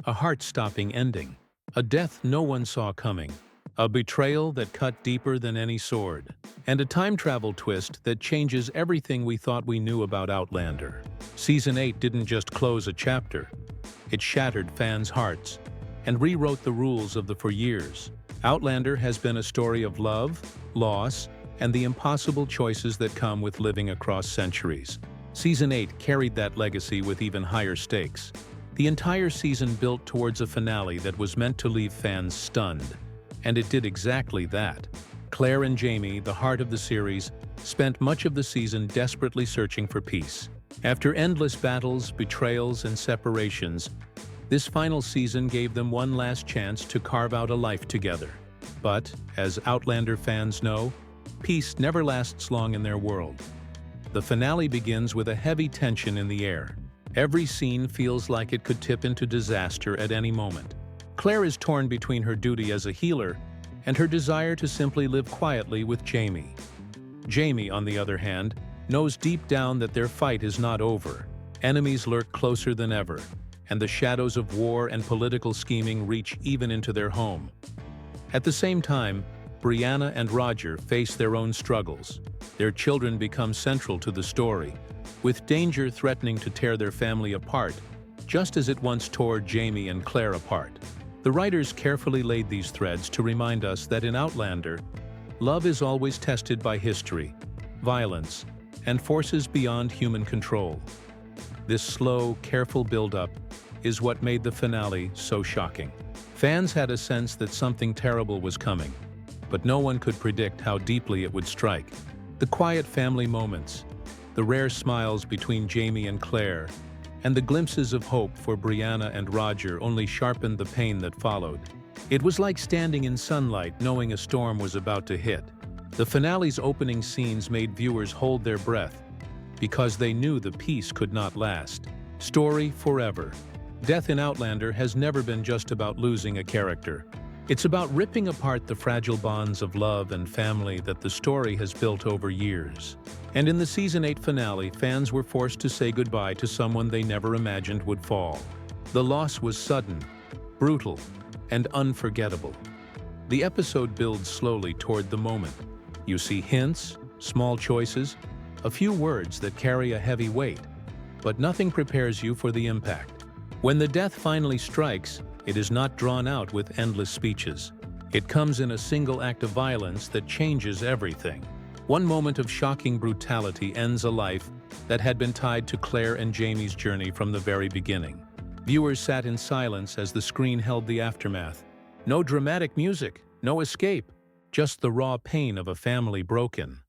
a heart-stopping ending, a death no one saw coming, a betrayal that cut deeper than any sword, and a time travel twist that changes everything we thought we knew about Outlander. Season 8 didn't just close a chapter, it shattered fans' hearts and rewrote the rules of for years. Outlander has been a story of love, loss, and the impossible choices that come with living across centuries. Season 8 carried that legacy with even higher stakes. The entire season built towards a finale that was meant to leave fans stunned, and it did exactly that. Claire and Jamie, the heart of the series, spent much of the season desperately searching for peace. After endless battles, betrayals, and separations, this final season gave them one last chance to carve out a life together. But, as Outlander fans know, peace never lasts long in their world. The finale begins with a heavy tension in the air. Every scene feels like it could tip into disaster at any moment. Claire is torn between her duty as a healer and her desire to simply live quietly with Jamie. Jamie, on the other hand, knows deep down that their fight is not over. Enemies lurk closer than ever, and the shadows of war and political scheming reach even into their home. At the same time, Brianna and Roger face their own struggles. Their children become central to the story, with danger threatening to tear their family apart, just as it once tore Jamie and Claire apart. The writers carefully laid these threads to remind us that in Outlander, love is always tested by history, violence, and forces beyond human control. This slow, careful build-up is what made the finale so shocking. Fans had a sense that something terrible was coming, but no one could predict how deeply it would strike. The quiet family moments, the rare smiles between Jamie and Claire, and the glimpses of hope for Brianna and Roger only sharpened the pain that followed. It was like standing in sunlight knowing a storm was about to hit. The finale's opening scenes made viewers hold their breath because they knew the peace could not last. Story forever. Death in Outlander has never been just about losing a character. It's about ripping apart the fragile bonds of love and family that the story has built over years. And in the Season 8 finale, fans were forced to say goodbye to someone they never imagined would fall. The loss was sudden, brutal, and unforgettable. The episode builds slowly toward the moment. You see hints, small choices, a few words that carry a heavy weight, but nothing prepares you for the impact. When the death finally strikes, it is not drawn out with endless speeches. It comes in a single act of violence that changes everything. One moment of shocking brutality ends a life that had been tied to Claire and Jamie's journey from the very beginning. Viewers sat in silence as the screen held the aftermath. No dramatic music, no escape, just the raw pain of a family broken.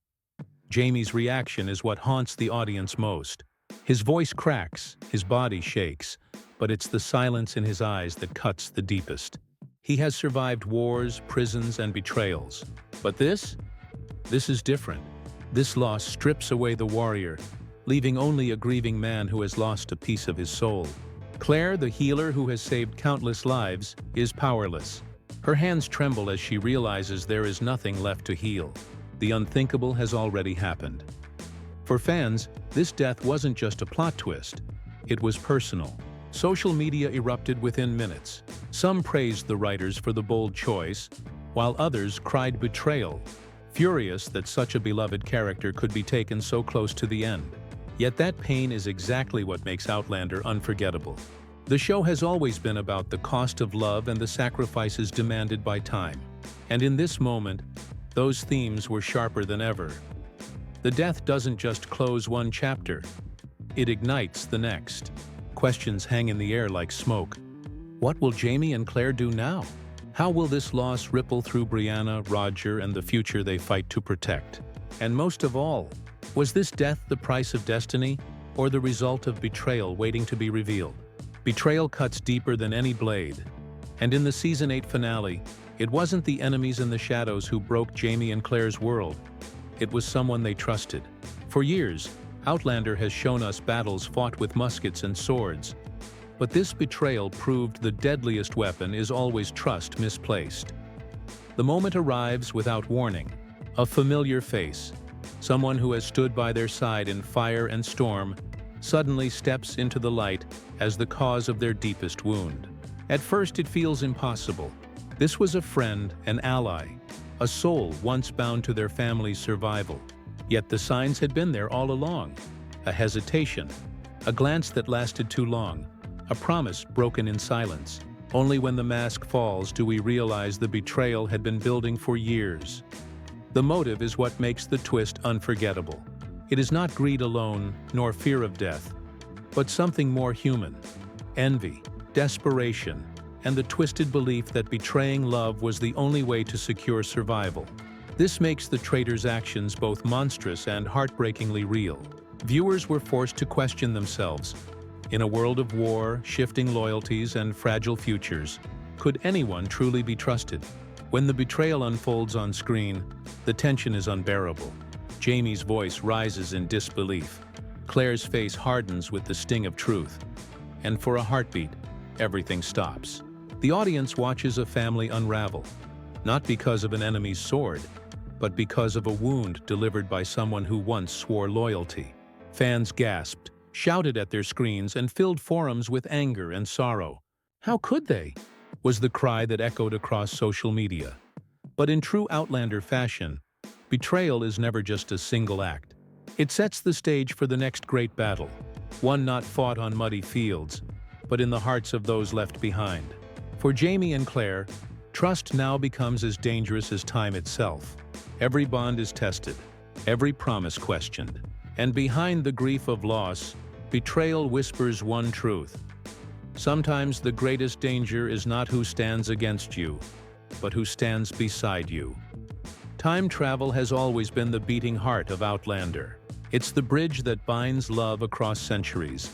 Jamie's reaction is what haunts the audience most. His voice cracks, his body shakes, but it's the silence in his eyes that cuts the deepest. He has survived wars, prisons, and betrayals. But this is different. This loss strips away the warrior, leaving only a grieving man who has lost a piece of his soul. Claire, the healer who has saved countless lives, is powerless. Her hands tremble as she realizes there is nothing left to heal. The unthinkable has already happened. For fans, this death wasn't just a plot twist. It was personal. Social media erupted within minutes. Some praised the writers for the bold choice, while others cried betrayal, furious that such a beloved character could be taken so close to the end. Yet that pain is exactly what makes Outlander unforgettable. The show has always been about the cost of love and the sacrifices demanded by time. And in this moment, those themes were sharper than ever. The death doesn't just close one chapter, it ignites the next. Questions hang in the air like smoke. What will Jamie and Claire do now? How will this loss ripple through Brianna, Roger, and the future they fight to protect? And most of all, was this death the price of destiny, or the result of betrayal waiting to be revealed? Betrayal cuts deeper than any blade. And in the Season 8 finale, it wasn't the enemies in the shadows who broke Jamie and Claire's world. It was someone they trusted. For years, Outlander has shown us battles fought with muskets and swords. But this betrayal proved the deadliest weapon is always trust misplaced. The moment arrives without warning. A familiar face, someone who has stood by their side in fire and storm, suddenly steps into the light as the cause of their deepest wound. At first, it feels impossible. This was a friend, an ally, a soul once bound to their family's survival. Yet the signs had been there all along. A hesitation, a glance that lasted too long, a promise broken in silence. Only when the mask falls do we realize the betrayal had been building for years. The motive is what makes the twist unforgettable. It is not greed alone, nor fear of death, but something more human. Envy, desperation, and the twisted belief that betraying love was the only way to secure survival. This makes the traitor's actions both monstrous and heartbreakingly real. Viewers were forced to question themselves. In a world of war, shifting loyalties, and fragile futures, could anyone truly be trusted? When the betrayal unfolds on screen, the tension is unbearable. Jamie's voice rises in disbelief. Claire's face hardens with the sting of truth. And for a heartbeat, everything stops. The audience watches a family unravel, not because of an enemy's sword, but because of a wound delivered by someone who once swore loyalty. Fans gasped, shouted at their screens, and filled forums with anger and sorrow. "How could they?" was the cry that echoed across social media. But in true Outlander fashion, betrayal is never just a single act. It sets the stage for the next great battle, one not fought on muddy fields, but in the hearts of those left behind. For Jamie and Claire, trust now becomes as dangerous as time itself. Every bond is tested, every promise questioned. And behind the grief of loss, betrayal whispers one truth. Sometimes the greatest danger is not who stands against you, but who stands beside you. Time travel has always been the beating heart of Outlander. It's the bridge that binds love across centuries,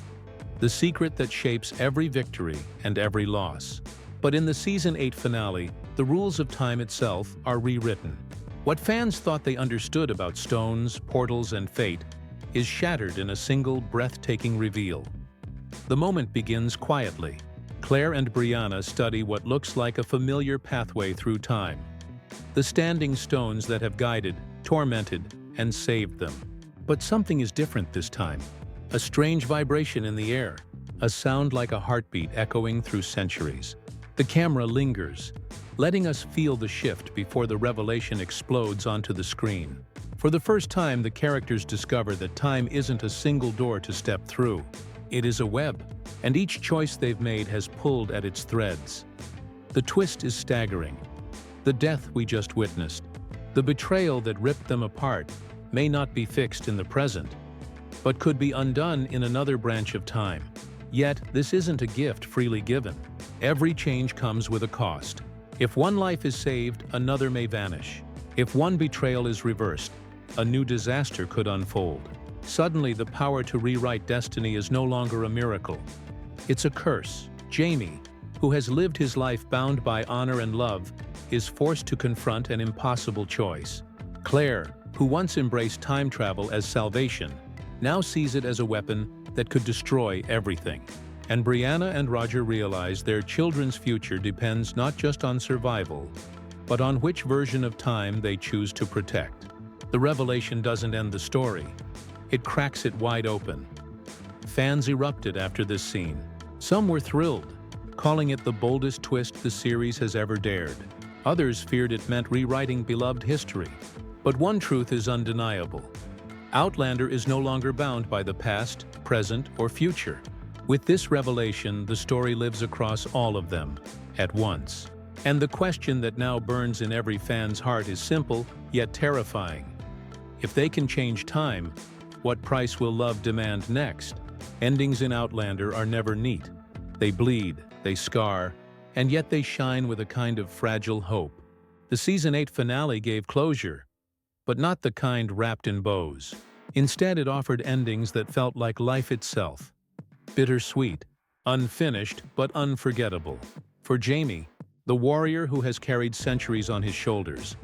the secret that shapes every victory and every loss. But in the Season 8 finale, the rules of time itself are rewritten. What fans thought they understood about stones, portals, and fate is shattered in a single, breathtaking reveal. The moment begins quietly. Claire and Brianna study what looks like a familiar pathway through time. The standing stones that have guided, tormented, and saved them. But something is different this time. A strange vibration in the air, a sound like a heartbeat echoing through centuries. The camera lingers, letting us feel the shift before the revelation explodes onto the screen. For the first time, the characters discover that time isn't a single door to step through. It is a web, and each choice they've made has pulled at its threads. The twist is staggering. The death we just witnessed, the betrayal that ripped them apart, may not be fixed in the present, but could be undone in another branch of time. Yet, this isn't a gift freely given. Every change comes with a cost. If one life is saved, another may vanish. If one betrayal is reversed, a new disaster could unfold. Suddenly, the power to rewrite destiny is no longer a miracle. It's a curse. Jamie, who has lived his life bound by honor and love, is forced to confront an impossible choice. Claire, who once embraced time travel as salvation, now sees it as a weapon that could destroy everything. And Brianna and Roger realize their children's future depends not just on survival, but on which version of time they choose to protect. The revelation doesn't end the story. It cracks it wide open. Fans erupted after this scene. Some were thrilled, calling it the boldest twist the series has ever dared. Others feared it meant rewriting beloved history. But one truth is undeniable. Outlander is no longer bound by the past, present, or future. With this revelation, the story lives across all of them, at once. And the question that now burns in every fan's heart is simple, yet terrifying. If they can change time, what price will love demand next? Endings in Outlander are never neat. They bleed, they scar, and yet they shine with a kind of fragile hope. The Season 8 finale gave closure, but not the kind wrapped in bows. Instead, it offered endings that felt like life itself. Bittersweet, unfinished, but unforgettable. For Jamie, the warrior who has carried centuries on his shoulders,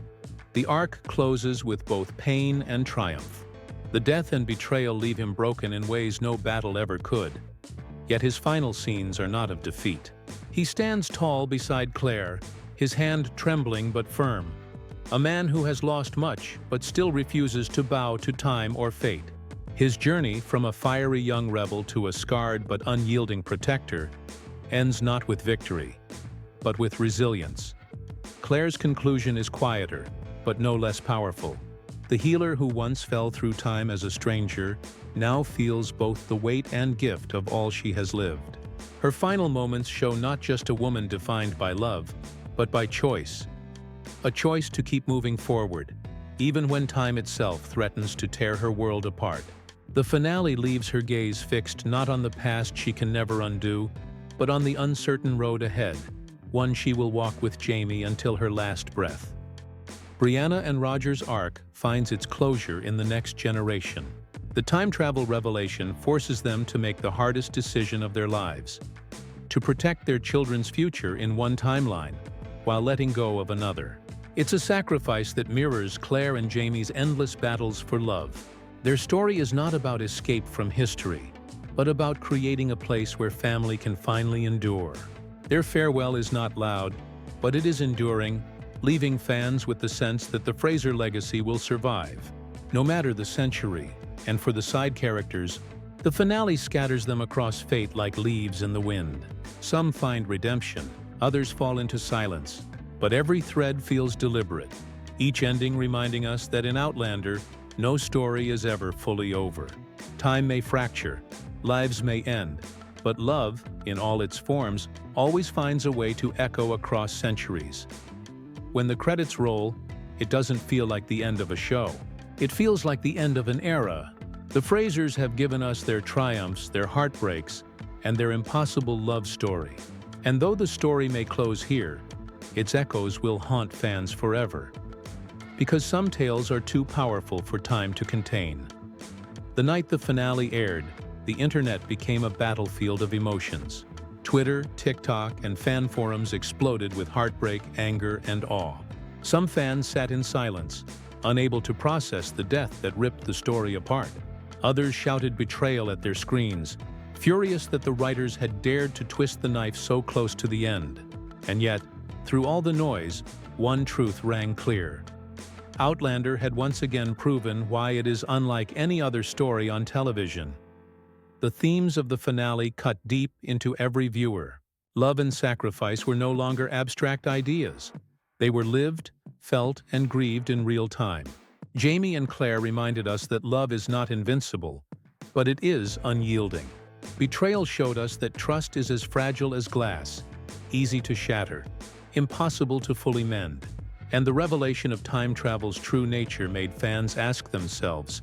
the arc closes with both pain and triumph. The death and betrayal leave him broken in ways no battle ever could. Yet his final scenes are not of defeat. He stands tall beside Claire, his hand trembling but firm. A man who has lost much, but still refuses to bow to time or fate. His journey from a fiery young rebel to a scarred but unyielding protector ends not with victory, but with resilience. Claire's conclusion is quieter, but no less powerful. The healer who once fell through time as a stranger now feels both the weight and gift of all she has lived. Her final moments show not just a woman defined by love, but by choice. A choice to keep moving forward, even when time itself threatens to tear her world apart. The finale leaves her gaze fixed not on the past she can never undo, but on the uncertain road ahead, one she will walk with Jamie until her last breath. Brianna and Roger's arc finds its closure in the next generation. The time travel revelation forces them to make the hardest decision of their lives, to protect their children's future in one timeline, while letting go of another. It's a sacrifice that mirrors Claire and Jamie's endless battles for love. Their story is not about escape from history, but about creating a place where family can finally endure. Their farewell is not loud, but it is enduring, leaving fans with the sense that the Fraser legacy will survive, no matter the century. And for the side characters, the finale scatters them across fate like leaves in the wind. Some find redemption, others fall into silence, but every thread feels deliberate, each ending reminding us that in Outlander, no story is ever fully over. Time may fracture, lives may end, but love, in all its forms, always finds a way to echo across centuries. When the credits roll, it doesn't feel like the end of a show. It feels like the end of an era. The Frasers have given us their triumphs, their heartbreaks, and their impossible love story. And though the story may close here, its echoes will haunt fans forever. Because some tales are too powerful for time to contain. The night the finale aired, the internet became a battlefield of emotions. Twitter, TikTok, and fan forums exploded with heartbreak, anger, and awe. Some fans sat in silence, unable to process the death that ripped the story apart. Others shouted betrayal at their screens, furious that the writers had dared to twist the knife so close to the end. And yet, through all the noise, one truth rang clear. Outlander had once again proven why it is unlike any other story on television. The themes of the finale cut deep into every viewer. Love and sacrifice were no longer abstract ideas. They were lived, felt, and grieved in real time. Jamie and Claire reminded us that love is not invincible, but it is unyielding. Betrayal showed us that trust is as fragile as glass, easy to shatter, impossible to fully mend. And the revelation of time travel's true nature made fans ask themselves,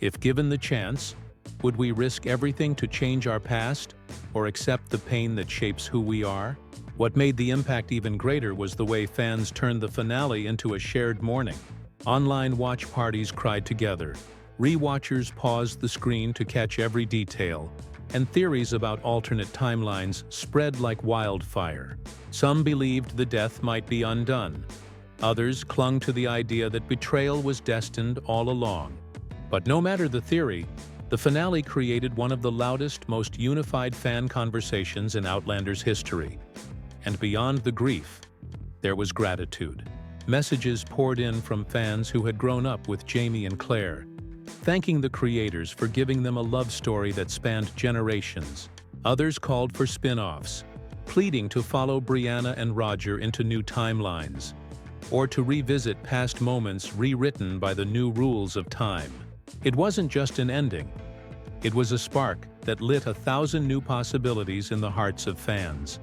if given the chance, would we risk everything to change our past, or accept the pain that shapes who we are? What made the impact even greater was the way fans turned the finale into a shared mourning. Online watch parties cried together, rewatchers paused the screen to catch every detail, and theories about alternate timelines spread like wildfire. Some believed the death might be undone. Others clung to the idea that betrayal was destined all along. But no matter the theory, the finale created one of the loudest, most unified fan conversations in Outlander's history. And beyond the grief, there was gratitude. Messages poured in from fans who had grown up with Jamie and Claire, thanking the creators for giving them a love story that spanned generations. Others called for spin-offs, pleading to follow Brianna and Roger into new timelines, or to revisit past moments rewritten by the new rules of time. It wasn't just an ending. It was a spark that lit 1,000 new possibilities in the hearts of fans.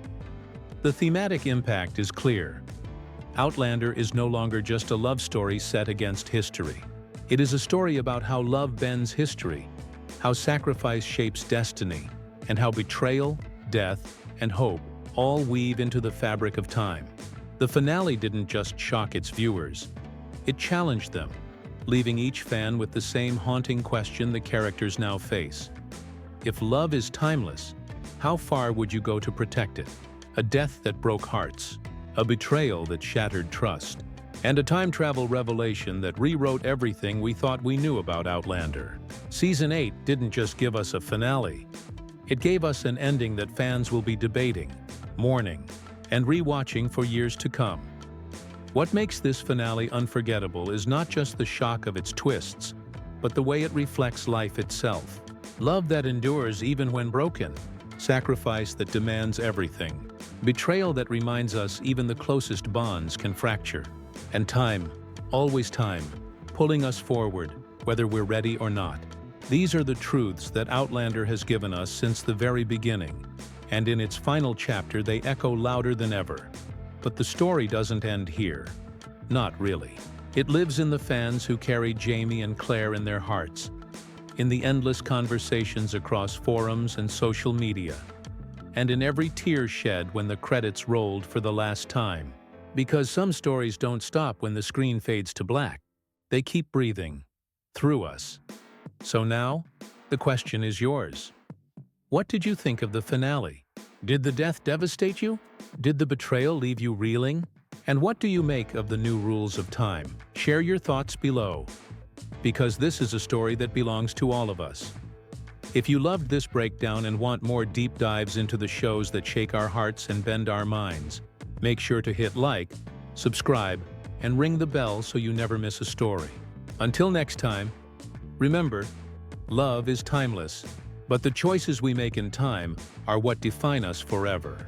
The thematic impact is clear. Outlander is no longer just a love story set against history. It is a story about how love bends history, how sacrifice shapes destiny, and how betrayal, death, and hope all weave into the fabric of time. The finale didn't just shock its viewers. It challenged them, leaving each fan with the same haunting question the characters now face. If love is timeless, how far would you go to protect it? A death that broke hearts, a betrayal that shattered trust, and a time travel revelation that rewrote everything we thought we knew about Outlander. Season 8 didn't just give us a finale. It gave us an ending that fans will be debating, mourning, and rewatching for years to come. What makes this finale unforgettable is not just the shock of its twists, but the way it reflects life itself. Love that endures even when broken, sacrifice that demands everything, Betrayal that reminds us even the closest bonds can fracture. And time, always time, pulling us forward, whether we're ready or not. These are the truths that Outlander has given us since the very beginning, and in its final chapter they echo louder than ever. But the story doesn't end here. Not really. It lives in the fans who carry Jamie and Claire in their hearts, in the endless conversations across forums and social media, and in every tear shed when the credits rolled for the last time. Because some stories don't stop when the screen fades to black. They keep breathing, through us. So now, the question is yours. What did you think of the finale? Did the death devastate you? Did the betrayal leave you reeling? And what do you make of the new rules of time? Share your thoughts below, because this is a story that belongs to all of us. If you loved this breakdown and want more deep dives into the shows that shake our hearts and bend our minds, make sure to hit like, subscribe, and ring the bell so you never miss a story. Until next time, remember, love is timeless, but the choices we make in time are what define us forever.